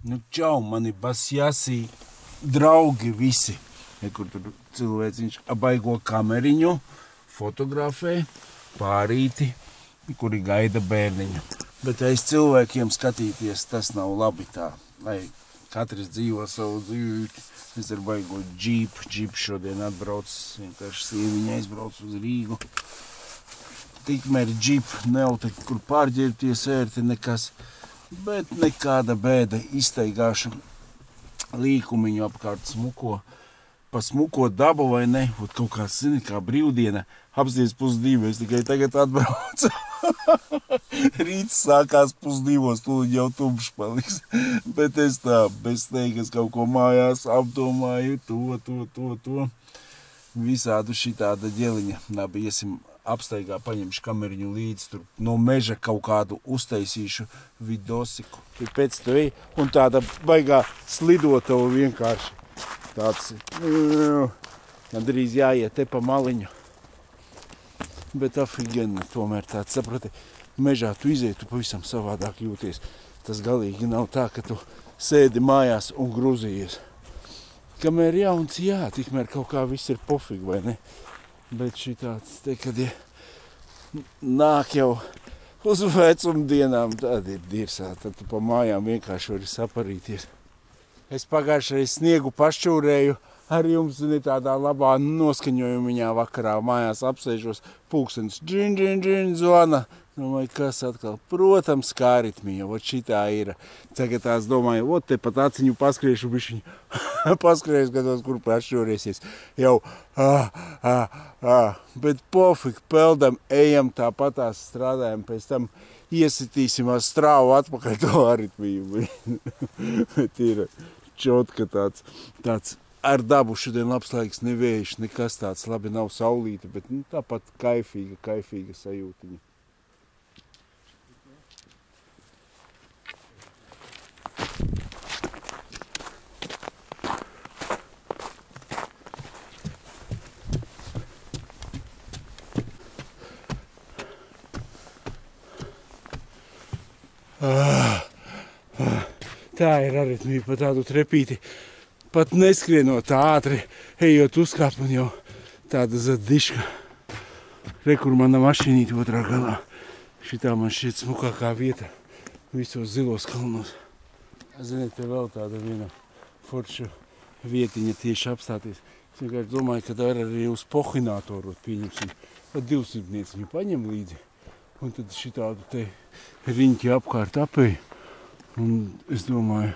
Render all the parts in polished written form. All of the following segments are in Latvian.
Nu, čau, mani basjasī draugi visi. Kur tur cilvēciņš abaigo kameriņu, fotografē, pārīti, kuri gaida bērniņu. Bet aiz cilvēkiem skatīties, tas nav labi tā, lai katrs dzīvo savu dzīvīti. Es ar baigo džīpu šodien atbrauc, vienkārši sieviņa aizbrauc uz Rīgu. Tikmēr džipu nav te, kur pārģērbties ērti nekas. Bet nekāda bēda, iztaigāšu līkumiņu apkārt smuko, pa smuko dabu vai ne, ot kaut kā, zini, kā brīvdiena, apsties 1:30, es tikai tagad atbraucu. Rīts sākās 1:30, tūlīt jau tumšs paliks, bet es tā, bez teikas kaut ko mājās apdomāju, to, visādu šitāda ģeliņa, labi, iesim apstaigā, paņemšu kameriņu līdzi, tur no meža kaut kādu uztaisīšu vidosiku. Tur pēc to ej, un tāda baigā slidotava vienkārši. Tāds, gandrīz jāiet te pa maliņu. Bet afigeni, tomēr tāds, saprati, mežā tu izēji, tu pavisam savādāk jūties. Tas galīgi nav tā, ka tu sēdi mājās un gruzījies. Kamēr jauns, jā, tikmēr kaut kā viss ir pofīgi, vai ne? Bet šitāds te, kad nāk jau uz vecumdienām, tad ir dirsā, tad tu pa mājām vienkārši vari saparīties. Es pagājušreiz sniegu pašķūrēju, arī jums tādā labā noskaņojumiņā vakarā mājās apsēžos, pulkstenis džin, zvana. Domāju, kas atkal? Protams, kā aritmija, ot šitā ir. Tagad tās domāju, ot te pat aciņu paskriešu bišķiņu. Paskriešu, skatos, kur pašķūrēsies. Jau, bet pofik, peldam, ejam tāpatās strādājam, pēc tam iesitīsim ar strāvu atpakaļ to aritmiju. Bet ir čotka tāds ar dabu šodien labs laiks, nevējš, nekas tāds, labi nav saulīte, bet tāpat kaifīga sajūtiņa. Tā ir aritmija pa tādu trepīti. Pat neskrienot ātri, ejot uzkāp un jau tāda zadiška. Re, kur mana mašīnīte otrā galā. Šitā man šķiet smukākā vieta visos zilos kalnos. Ziniet, te vēl tāda viena forša vietiņa tieši apstāties. Es vienkārši domāju, ka var arī uz pohinātoru pieņemsim. Pat 200 paņem līdzi. Un tad šitādu te riņķi apkārt apēju. Un es domāju,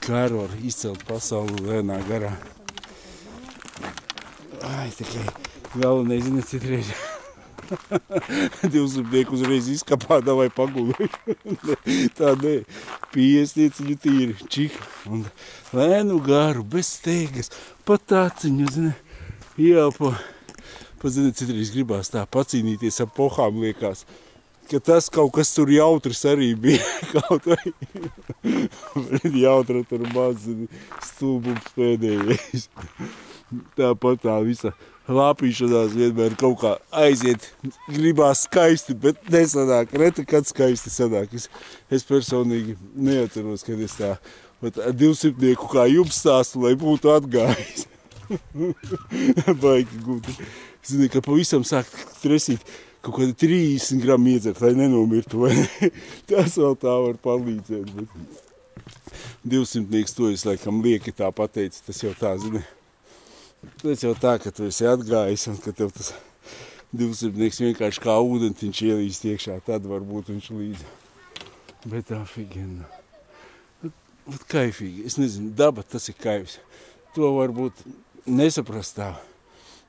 kā var izcelt pasauli lēnā garā. Ai, tikai galvenais, ziniet, citreiz 200 uzreiz izkapā, davai pagulēju. Tā ne, 50 tīri, čika. Un lēnu garu, bez steigas, pat tāciņu, zini, ieelpo. Pat, ziniet, citreiz gribās tā pacīnīties ar pohām, liekas, ka tas kaut kas tur jautrs arī bija, kaut vai jautra tur maz, stulbums pēdējais. Tāpat tā visa lāpīšanās vienmēr kaut kā aiziet, gribās skaisti, bet nesanāk, reti kad skaisti sanāk. Es personīgi neatceros, kad es tā 200 kā jums stāstu, lai būtu atgājis. Baigi gūti. Zini, ka pavisam sāk tresīt kaut kādi 30 gramu iedzert, lai nenomirtu, vai ne? Tas vēl tā var palīdzēt, bet 200 to es laikam lieki tā pateici, tas jau tā, zini. Tas jau tā, ka tu esi atgājis un ka tev tas 200 vienkārši kā ūdentiņš ielīst iekšā, tad varbūt viņš līdzi. Bet tā figena. Bet kaifīgi, es nezinu, daba tas ir kaifs. To varbūt nesaprast tā,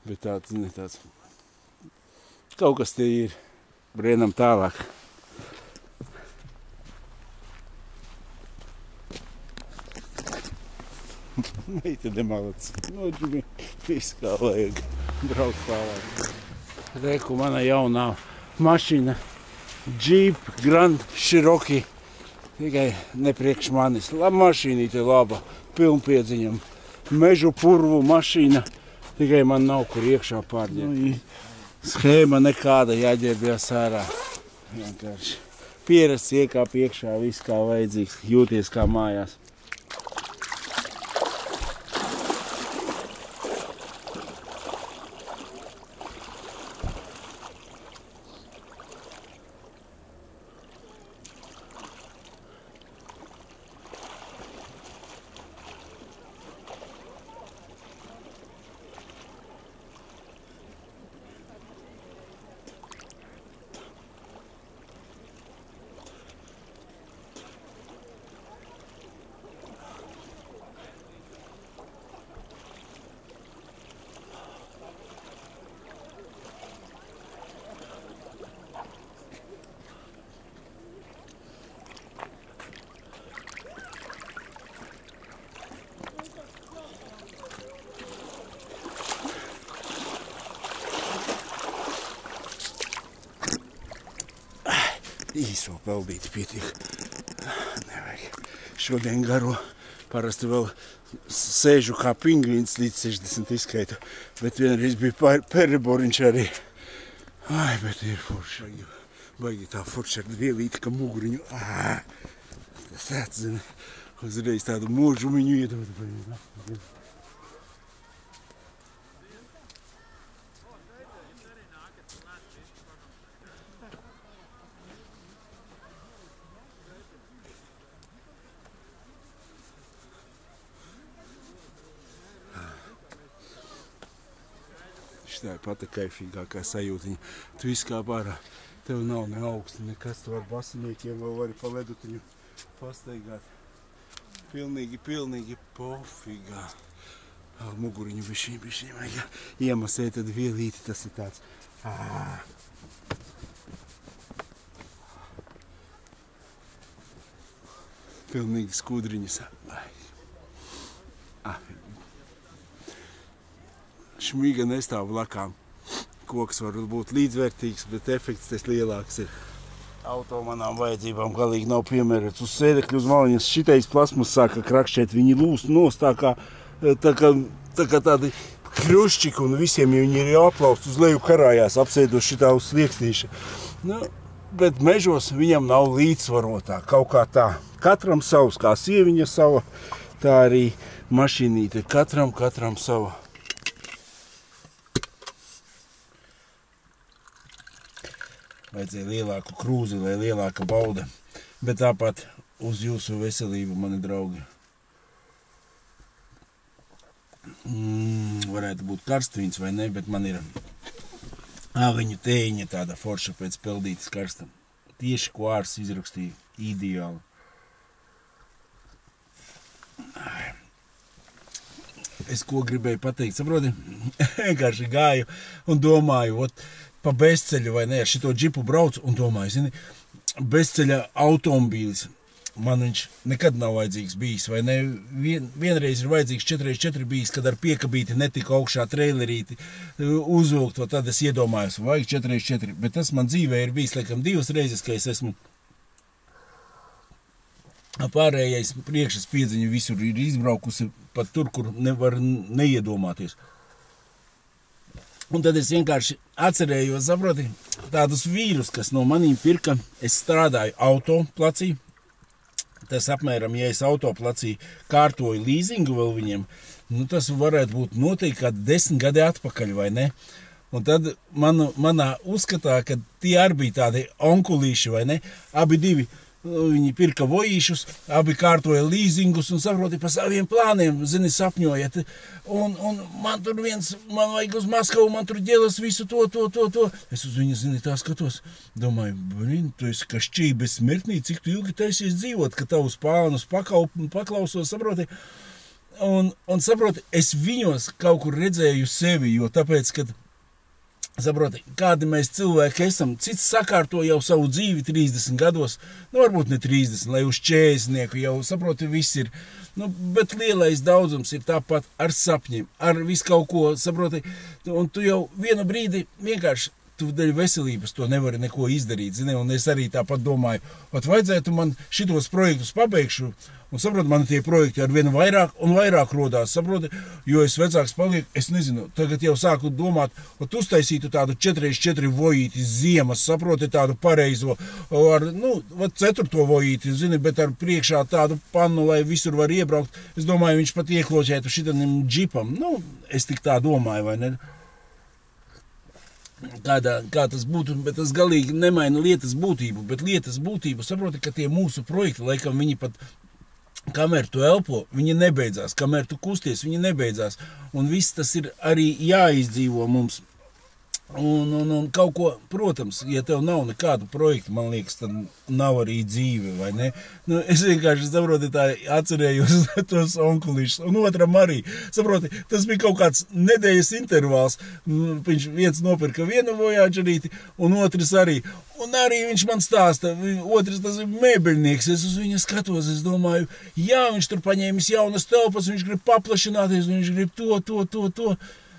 bet tāds, zini, tāds. Kaut kas te ir, brēnam tālāk. Meitene malac, noģimi, viss kā vajag, braukt tālāk. Reku, mana jaunā mašīna, Jeep Grand Cherokee, tikai nepriekš manis. Laba mašīnīte, laba, pilnpiedziņam, mežu purvu mašīna, tikai man nav kur iekšā pārģēt. Schēma nekāda, jāģērbjās ārā. Vienkārši pierasts, iekāp iekšā, viss kā vajadzīgs, jūties kā mājās. Īso peldīti pietiek. Nevajag. Šodien garo. Parasti vēl sēžu kā pingvīns līdz 60 izskaitu. Bet vienreiz bija pereboriņš arī. Ai, bet ir forši. Baigi tā forši ar dvielīti, ka muguriņu. Tas atzina. Uzreiz tādu mūžumiņu iedod. Tā ir pata kaifīgākā sajūtiņa. Tu izkāp ārā, tev nav ne augsti, nekas, tu ar basiniekiem vēl vari pa ledutiņu pastaigāt. Pilnīgi pofīgā. Muguriņu bišķiņ vajag iemasēt, tad vielīti, tas ir tāds. Pilnīgi skudriņas. Šmiga nestāv blakām. Koks var būt līdzvērtīgs, bet efekts tas lielāks ir. Auto manām vajadzībām galīgi nav piemērots. Uz sēdekļu uz maliņas šitais plasmas sāka krakšķēt, viņi lūst nost tā kā tādi krušķiki, un visiem viņi ir jāplaust uz leju karājās, apsēdos šitā uz sliekstīša. Nu, bet mežos viņam nav līdzsvarotā, kaut kā tā. Katram savs, kā sieviņa sava, tā arī mašīnīte. Katram sava. Vajadzēja lielāku krūzi, lai lielāka bauda. Bet tāpat uz jūsu veselību, mani draugi. Varētu būt karstviņas vai ne, bet man ir āveņu tējiņa tāda forša pēc peldītes karstam. Tieši ko ārs izrakstīja. Ideāli. Es ko gribēju pateikt, saproti? Vienkārši gāju un domāju, pa bezceļu vai ne, ar šito džipu braucu un domāju, zini, bezceļa automobīlis, man viņš nekad nav vajadzīgs bijis, vai ne, vienreiz ir vajadzīgs 4x4 bijis, kad ar piekabīti netika augšā trailerīti uzvilkt, tad es iedomājos, vajag 4x4, bet tas man dzīvē ir bijis, laikam, 2 reizes, ka es esmu pārējais priekšas piedziņa visur ir izbraukusi pat tur, kur nevar neiedomāties. Un tad es vienkārši atcerējos, saproti, tādus vīrus, kas no manīm pirka. Es strādāju autoplacī. Tas apmēram, ja es autoplacī kārtoju līzingu vēl viņiem, nu tas varētu būt noteikti kādi 10 gadi atpakaļ, vai ne? Un tad manā uzskatā, ka tie arī bija tādi onkulīši, vai ne? Abi divi. Viņi pirka vojīšus, abi kārtoja līzingus un saproti pa saviem plāniem, zini, sapņojiet. Un man tur man vajag uz Maskavu, man tur ģelas visu to. Es uz viņu, zini, tā skatos. Domāju, tu esi kā šķībe smirtnī, cik tu ilgi taisies dzīvot, ka tavus plānus paklausos, saproti. Un saproti, es viņos kaut kur redzēju sevi, jo tāpēc, kad saproti, kādi mēs cilvēki esam, cits sakārto jau savu dzīvi 30 gados, nu varbūt ne 30, lai uz 40 jau, saproti, viss ir, nu, bet lielais daudzums ir tāpat ar sapņiem, ar visu kaut ko, saproti, un tu jau vienu brīdi vienkārši tu dēļ veselības to nevari neko izdarīt, zini, un es arī tāpat domāju, vajadzētu man šitos projektus pabeigšu, un saproti, man tie projekti ar vienu vairāk un vairāk rodās, saproti, jo es vecāks palieku, es nezinu, tagad jau sāku domāt, uztaisītu tādu 4x4 vojīti ziemas, saproti, tādu pareizo, ar, 4. vojīti, zini, bet ar priekšā tādu pannu, lai visur var iebraukt. Es domāju, viņš pat iekloķētu šitam džipam. Es tik tā domāju, vai ne? Kā tas būtu, bet tas galīgi nemaina lietas būtību, bet lietas būtību, saproti, ka tie mūsu projekti, laikam viņi pat kamēr tu elpo, viņi nebeidzās, kamēr tu kusties, viņi nebeidzās, un viss tas ir arī jāizdzīvo mums. Un kaut ko, protams, ja tev nav nekādu projektu, man liekas, tad nav arī dzīve, vai ne? Es vienkārši, saproti, tā atcerējos tos onkulīšus, un otram arī, saproti, tas bija kaut kāds nedēļas intervāls, viņš viens nopirka vienu vojāģerīti, un otrs arī, un arī viņš man stāsta, otrs tas ir mēbeļnieks, es uz viņu skatos, es domāju, jā, viņš tur paņēmis jaunas telpas, viņš grib paplašināties, viņš grib to.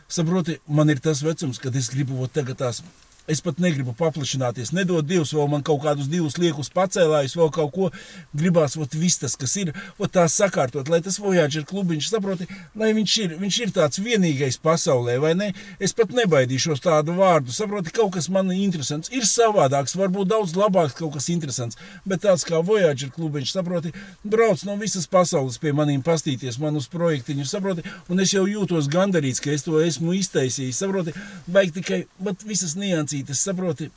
Saproti, man ir tas vecums, kad es gribu tagad tās, es pat negribu paplašināties, nedod Dievs, vēl man kaut kādus 2 liekus pacēlājus, vēl kaut ko, gribās, viss tas, kas ir, tās sakārtot, lai tas Voyager klubiņš, saproti, lai viņš ir tāds vienīgais pasaulē, vai ne? Es pat nebaidīšos tādu vārdu, saproti, kaut kas man interesants, ir savādāks, varbūt daudz labāks kaut kas interesants, bet tāds kā Voyager klubiņš, saproti, brauc no visas pasaules pie manīm pastīties, man uz projektiņu, saproti, un es jau jūtos gandarīts, ka es to esmu iztaisījis, saproti, baigi tikai, visas niansītes, saproti,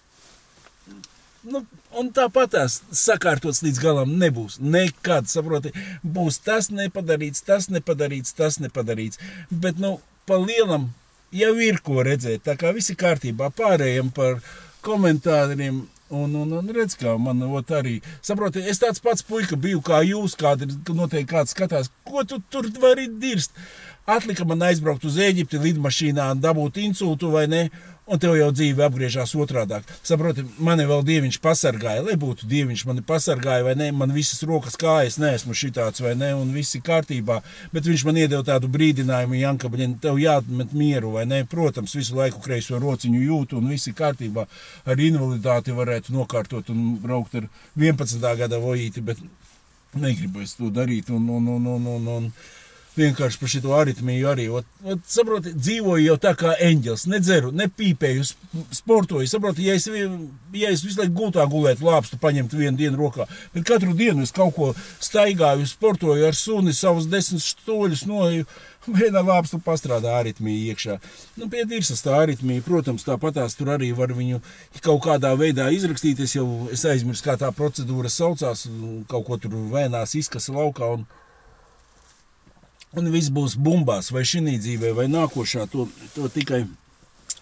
un tāpat tās sakārtots līdz galam nebūs, nekad, saproti, būs tas nepadarīts, bet, pa lielam jau ir ko redzēt, tā kā visi kārtībā, pārējiem par komentāriem, un redz, kā man arī, saproti, es tāds pats puika biju kā jūs, noteikti kāds skatās, ko tu tur vari dirst, atlika man aizbraukt uz Ēģipti lidmašīnā un dabūt insultu, vai ne, un tev jau dzīve apgriežās otrādāk. Saproti, mani vēl Dieviņš pasargāja, lai būtu Dieviņš mani pasargāja, vai ne, man visas rokas kājas, neesmu šitāds, vai ne, un viss ir kārtībā, bet viņš man iedeva tādu brīdinājumu, Janka, tev jāatmet mieru, vai ne, protams, visu laiku kreiso rociņu jūtu, un viss ir kārtībā, ar invaliditāti varētu nokārtot un braukt ar 11. gada vojīti, bet negribu es to darīt, un vienkārši par šito aritmiju arī. Saproti, dzīvoju jau tā kā eņģels, nedzeru, nepīpēju, sportoju. Saproti, ja es visu laiku gultā gulētu, lāpstu paņemt vienu dienu rokā, bet katru dienu es kaut ko staigāju, sportoju ar suni, savus 10 stoļus noeju, vienā lāpstu pastrādā aritmija iekšā. Pie dirsas tā aritmija, protams, tāpatās tur arī var viņu kaut kādā veidā izrakstīt. Es aizmirsu, kā tā procedūra saucās, kaut ko tur vēnās izkasa laukā un viss būs bumbās, vai šinī dzīvē, vai nākošā, to tikai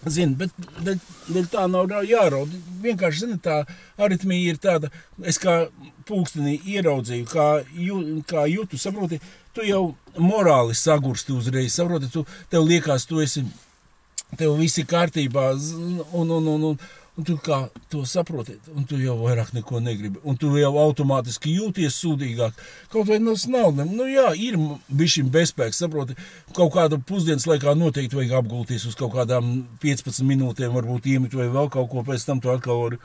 zinu, bet tā nav jāraud. Vienkārši, zini, tā aritmija ir tāda, es kā pulkstenī ieraudzīju, kā jūtu, saproti, tu jau morāli sagursti uzreiz, saproti, tev liekas, tev visi kārtībā, un tu kā to saproti, un tu jau vairāk neko negribi, un tu jau automātiski jūties sūdīgāk. Kaut vai tas nav, jā, ir bišķiņ bezspēks, saproti, kaut kādu pusdienas laikā noteikti vajag apgulties uz kaut kādām 15 minūtēm, varbūt iemit vai vēl kaut ko, pēc tam tu atkal vari,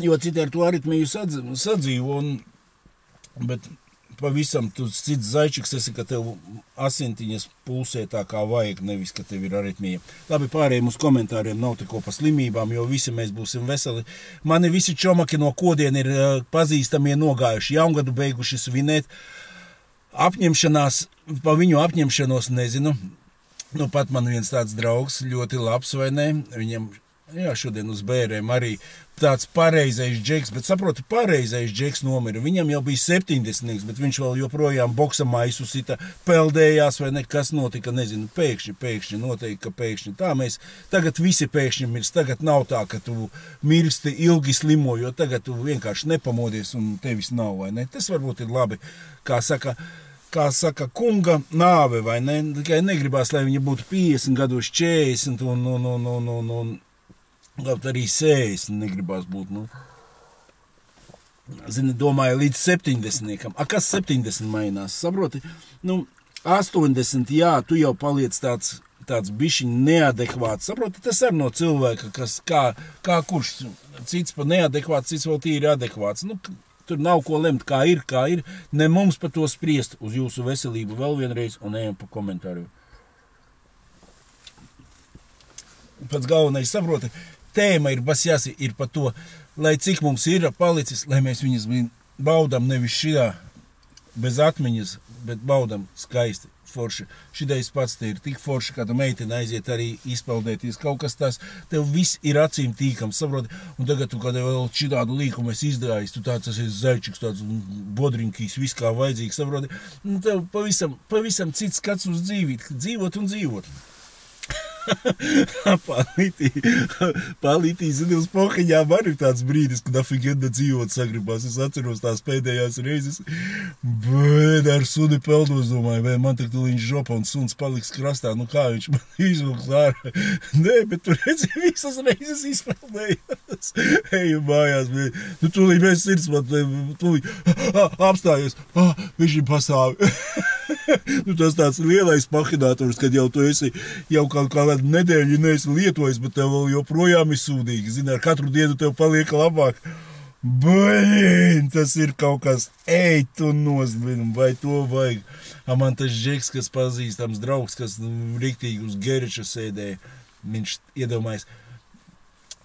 jo citi ar to aritmiju sadzīvo, bet pavisam tu cits zaičiks esi, ka tev asintiņas pulsē tā kā vajag, nevis, ka tev ir aritmija. Labi, pārējiem uz komentāriem nav tako pa slimībām, jo visi mēs būsim veseli. Mani visi čomaki no Kodien ir pazīstamie nogājuši, jaungadu beiguši svinēt. Apņemšanās, pa viņu apņemšanos nezinu. Pat man viens tāds draugs, ļoti labs, vai ne? Viņam, šodien uz bērēm arī tāds pareizais džeks, bet saproti, pareizais džeks nomira. Viņam jau bija 70, bet viņš vēl joprojām boksa maisu sita, peldējās, vai nekas notika, nezinu, pēkšņi, noteikti, ka pēkšņi. Tā mēs tagad visi pēkšņi mirst, tagad nav tā, ka tu mirsti ilgi slimo, jo tagad tu vienkārši nepamodies un tevis nav, vai ne? Tas varbūt ir labi, kā saka, kunga nāve, vai ne? Tikai negribās, lai viņa būtu 50 gados 40 un kaut arī 60 negribās būt, Zini, domāju, līdz 70. Kas 70 mainās, saproti? 80, jā, tu jau paliec tāds tāds bišķiņ neadekvāts. Saproti, tas arī no cilvēka, kas kā kurš cits pa neadekvāts, cits vēl tīri adekvāts. Nu, tur nav ko lemt, kā ir. Ne mums par to spriest uz jūsu veselību vēl vienreiz un ejam pa komentāru. Pats galvenais, saproti, tēma ir basjāsi, ir par to, lai cik mums ir palicis, lai mēs viņas baudam nevis šitā bez atmiņas, bet baudam skaisti, forši. Šitais pats te ir tik forši, kāda meitene aiziet arī izpeldēties. Kaut kas tās, tev viss ir acīm tīkams, saproti, un tagad tu kādā vēl šitādu līkumu esi izdājis, tu tāds esi zaļčiks, tāds bodriņkīs, viss kā vajadzīgs, saproti, un tev pavisam cits skats uz dzīvot un dzīvot. Palītī, zini, uz pohiņām arī tāds brīdis, kad afigenda dzīvot sagribās. Es atceros tās pēdējās reizes, bet ar suni peldos, domāju, vai man tagad viņš žopa un suns paliks krastā, nu kā viņš man izvilks ārā. Nē, bet tu redzi, visas reizes izpeldējās. Eju mājās, nu tūlīt mēs sirds, man tūlīt apstājies, viņš ir pasāvi. Nu, tas tāds lielais mahinators, kad jau tu esi jau kaut kādu nedēļu neesi lietojis, bet tev vēl joprojām ir sūdīgi. Zini, ar katru dienu tev paliek labāk. Blin, tas ir kaut kas, ej tu nosblin, vai to vajag. Man tas Džeks, kas pazīstams draugs, kas riktīgi uz Geriča sēdēja, viņš iedomājas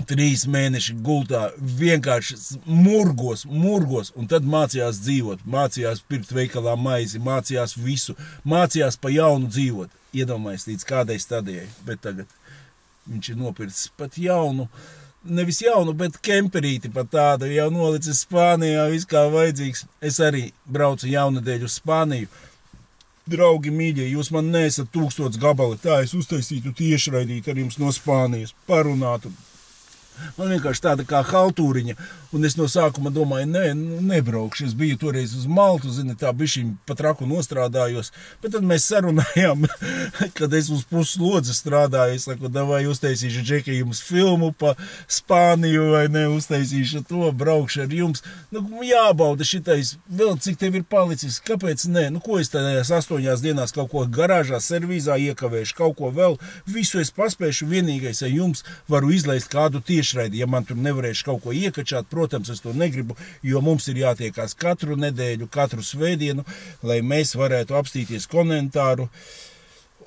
3 mēneši gultā, vienkārši murgos, un tad mācījās dzīvot, mācījās pirkt veikalā maizi, mācījās visu, mācījās pa jaunu dzīvot. Iedomājas līdz kādai stadijai, bet tagad viņš ir nopircis pat jaunu, nevis jaunu, bet kemperīti pat tādu, jau nolicis Spānijā, viss kā vajadzīgs. Es arī braucu jaunadēļ uz Spāniju. Draugi mīļie, jūs man neesat 1000 gabali, tā es uztaisītu tiešraidīt ar jums no Spānijas, parunātu. Man vienkārši tāda kā haltūriņa, un es no sākuma domāju, nebraukšu. Es biju toreiz uz Maltu, zini, tā bišķiņ pat raku nostrādājos, bet tad mēs sarunājām, kad es uz pusslodzi strādāju, es saku, davai uztaisīšu Džeki jums filmu pa Spāniju, vai ne, uztaisīšu to, braukšu ar jums. Nu, jābauda šitais, vēl cik tev ir palicis, kāpēc ne? Nu, ko es tādējās 8 dienās kaut ko garāžā, servīzā iekavēšu, kaut ko vēl, visu es paspēšu, vienīgais, ja jums varu izlaist kādu tiešraidi, ja man tur nevarēšu kaut ko iekačāt, protams, es to negribu, jo mums ir jātiekās katru nedēļu, katru svētdienu, lai mēs varētu apstīties komentāru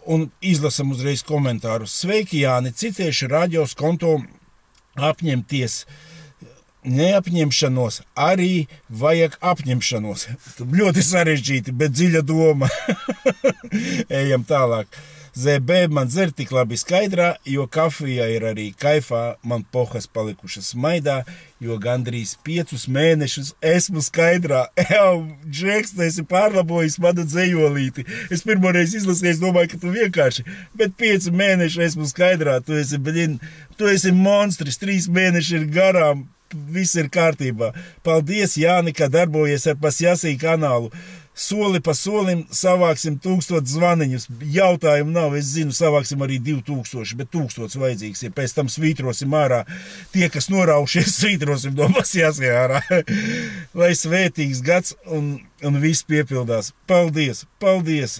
un izlasam uzreiz komentāru. Sveiki, Jāni, citieši rāģos konto apņemties. Neapņemšanos, arī vajag apņemšanos. Ļoti sarežģīti, bet dziļa doma. Ejam tālāk. ZB man dzer tik labi skaidrā, jo kafija ir arī kaifā, man pohas palikušas maidā, jo gandrīz 5 mēnešus esmu skaidrā. Džeks, tu esi pārlabojis manu dzejolīti. Es pirmoreiz izlasīju, domāju, ka tu vienkārši, bet 5 mēneši esmu skaidrā, tu esi monstris, 3 mēneši ir garām, viss ir kārtībā. Paldies, Jāni, ka darbojies ar Pasjasī kanālu. Soli pa solim savāksim 1000 zvaniņus. Jautājumu nav, es zinu, savāksim arī 2000, bet 1000 vajadzīgs, ja pēc tam svītrosim ārā. Tie, kas noraušies, svītrosim no Pasjasī ārā. Lai svētīgs gads un viss piepildās. Paldies, paldies.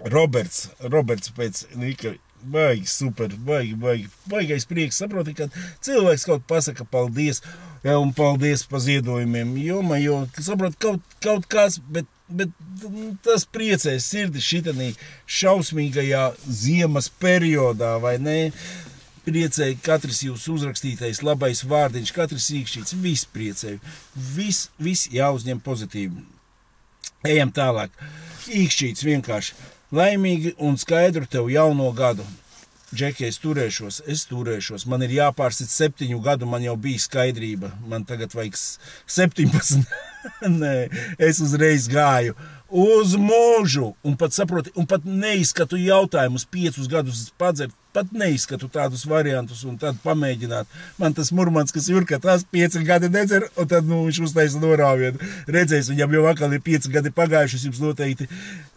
Roberts pēc Nika. Baigi, super, baigais prieks. Saproti, ka cilvēks kaut pasaka paldies, un paldies pa ziedojumiem, jo saproti, kaut kas, bet tas priecēs sirdi šitanī šausmīgajā ziemas periodā, vai ne? Priecēja katrs jūs uzrakstītais labais vārdiņš, katrs īkšķīts, viss priecēja, viss jāuzņem pozitīvi. Ejam tālāk. Īkšķīts vienkārši. Laimīgi un skaidru tev jauno gadu. Džeki, es turēšos. Man ir jāpārsit 7 gadu, man jau bija skaidrība. Man tagad vajag 17. Nē, es uzreiz gāju uz mūžu. Un pat saproti, un pat neizskatu jautājumus 5 gadus padzert. Pat neizskatu tādus variantus un tad pamēģināt. Man tas Murmanskas Jurka, tās 5 gadi nedzer, un tad viņš uztaisa norāvienu. Redzēs, viņam jau atkal ir 5 gadi pagājuši, es jums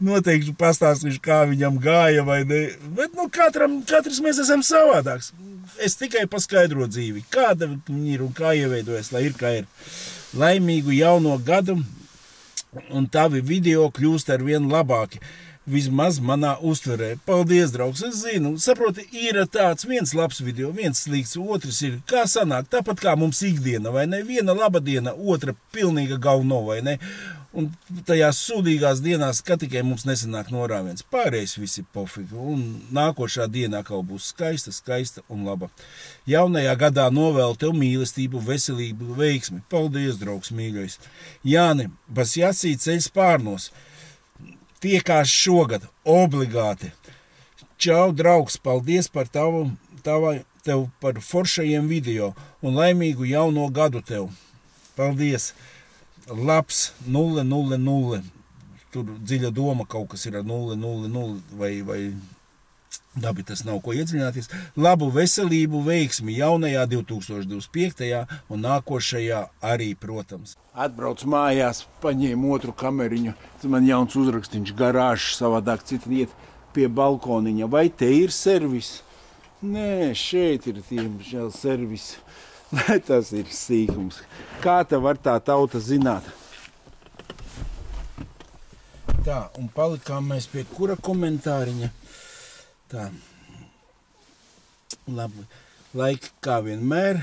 noteikti pastāstīšu, kā viņam gāja vai ne. Bet, katrs mēs esam savādāks. Es tikai paskaidro dzīvi, kāda viņi ir un kā ieveidojas, lai ir kā ir. Laimīgu jauno gadu, un tavi video kļūst ar vien labāki. vismaz manā uztverē. Paldies, draugs, es zinu, saproti, ir tāds viens labs video, viens slikts, otrs ir, kā sanāk, tāpat kā mums ikdiena, vai ne? Viena laba diena, otra pilnīga galno, vai ne? Un tajās sūdīgās dienās, kad tikai mums nesanāk norāviens, pārējais visi pofīgi, un nākošā dienā kaut būs skaista un laba. Jaunajā gadā novēlu tev mīlestību, veselību, veiksmi. Paldies, draugs mīļais. Jāni, Basjasī ceļ spārnos. Tiekās šogad, obligāti. Čau, draugs, paldies par tev par foršajiem video un laimīgu jauno gadu tev. Paldies. Labs 000. Tur dziļa doma kaut kas ir ar 000 vai dabi tas nav ko iedziļināties. Labu veselību, veiksmi jaunajā 2025. Un nākošajā arī, protams. Atbrauc mājās, paņēmu otru kameriņu. Tas man jauns uzrakstīņš, garāžs, savādāk citi iet pie balkoniņa. Vai te ir servis? Nē, šeit ir tiemžēl servis. Lai tas ir sīkums. Kā te var tā tauta zināt? Tā, un palikām mēs pie kura komentāriņa. Tā. Labi. Laika kā vienmēr.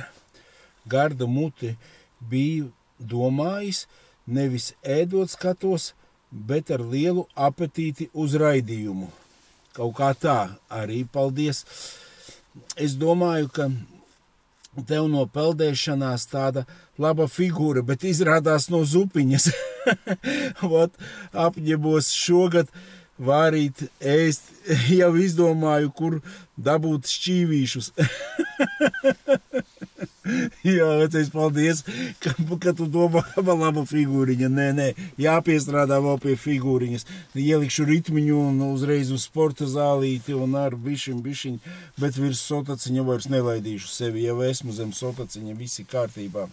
Garda muti biju domājis, nevis ēdot skatos, bet ar lielu apetīti uz raidījumu. Kaut kā tā arī paldies. Es domāju, ka tev no peldēšanās tāda laba figūra, bet izrādās no zupiņas. Ot, apņemos šogad vārīt ēst, jau izdomāju, kur dabūt šķīvīšus. Jā, vecais, paldies, ka tu domā, ka man laba figūriņa. Nē, jāpiestrādā vēl pie figūriņas. Ielikšu ritmiņu un uzreiz uz sporta zālīti un ar bišķiņ, bet virs sotaciņa vairs nelaidīšu sevi. Jau esmu zem sotaciņa, visi kārtībā.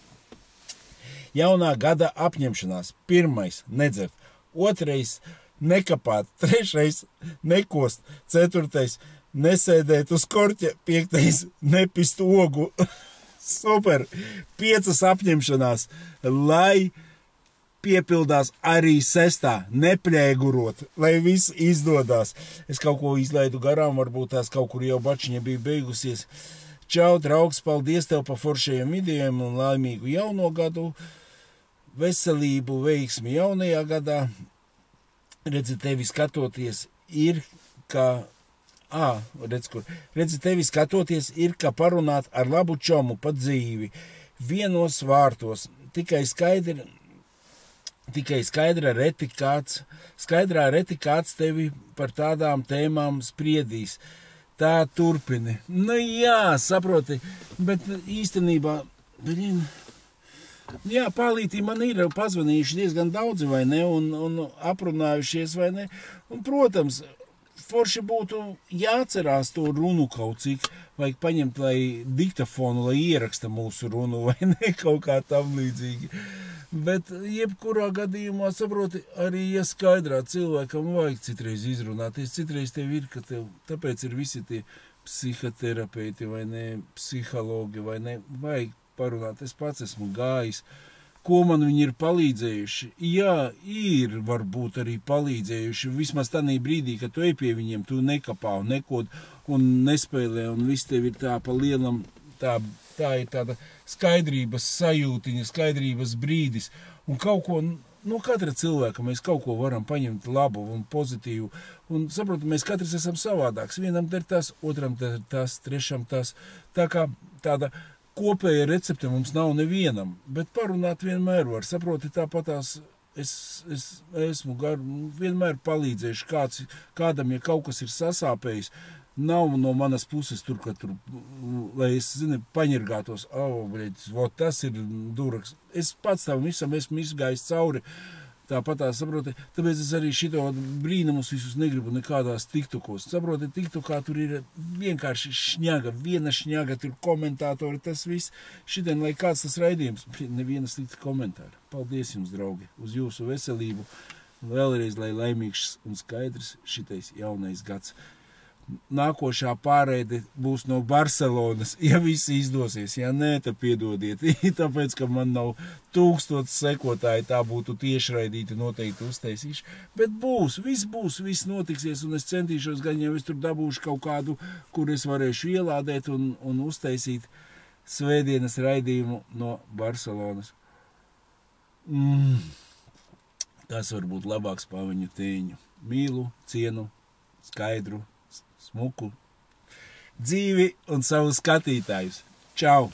Jaunā gada apņemšanās. 1. nedzert. 2. nekapāt. 3. nekost. 4. nesēdēt uz korķa. 5. nepist ogu. Super! 5 apņemšanās, lai piepildās arī 6. nepļēgurot, lai viss izdodās. Es kaut ko izlaidu garām, varbūt tās kaut kur jau bačiņa bija beigusies. Čau, draugs, paldies tev par foršajiem videiem un laimīgu jauno gadu. Veselību, veiksmi jaunajā gadā. Redzi, tevi skatoties ir, kā... Redzi, tevi skatoties ir, kā parunāt ar labu čomu pa dzīvi. Vienos vārtos. Tikai skaidrā reti kāds tevi par tādām tēmām spriedīs. Tā turpini. Nu jā, saproti, bet īstenībā... Jā, palītī man ir pazvanījuši diezgan daudzi, vai ne, un aprunājušies, vai ne. Un, protams... Forši būtu jāatcerās to runu kaut cik, vajag paņemt, lai diktafonu, lai ieraksta mūsu runu, vai ne, kaut kā tam līdzīgi. Bet jebkurā gadījumā, saproti, arī ja skaidrā cilvēkam vajag citreiz izrunāties, citreiz tev ir, ka tev, tāpēc ir visi tie psihoterapeiti, vai ne, psihologi, vai ne, vajag parunāt, es pats esmu gājis. Ko man viņi ir palīdzējuši? Jā, ir varbūt arī palīdzējuši. Vismaz tādā brīdī, kad tu ej pie viņiem, tu nekapā un nekod un nespēlē, un viss tev ir tā pa lielam, tā ir tāda skaidrības sajūtiņa, skaidrības brīdis. Un kaut ko, no katra cilvēka mēs kaut ko varam paņemt labu un pozitīvu. Un saprotu, mēs katrs esam savādāks. Vienam der tas, otram der tas, trešam tas. Tā kā tāda... Kopēja recepte mums nav nevienam, bet parunāt vienmēr var. Saproti, tāpatās es esmu vienmēr palīdzējuši kādam, ja kaut kas ir sasāpējis. Nav no manas puses tur, lai es, paņirgātos, tas ir duraks. Es pats tam visam esmu izgājis cauri. Tāpatās, saproti, tāpēc es arī šito brīnumus visus negribu nekādās tiktukos. Saproti, tiktukā tur ir vienkārši šņaga, viena šņaga, tur komentātori, tas viss. Šitien, lai kāds tas raidījums, neviena slikta komentāra. Paldies jums, draugi, uz jūsu veselību. Vēlreiz, lai laimīgs un skaidrs šitais jaunais gads. nākošā pārēde būs no Barcelonas, ja viss izdosies. Ja nē, tad piedodiet. Tāpēc, ka man nav 1000 sekotāji, tā būtu tiešraidīti noteikti uztaisīšu. Bet viss notiksies, un es centīšos, gan jau es tur dabūšu kaut kādu, kur es varēšu ielādēt un uztaisīt svētdienas raidījumu no Barcelonas. Tas var būt labāks paviņu tēņu. Mīlu, cienu, skaidru, smuku dzīvi un savus skatītājus. Čau!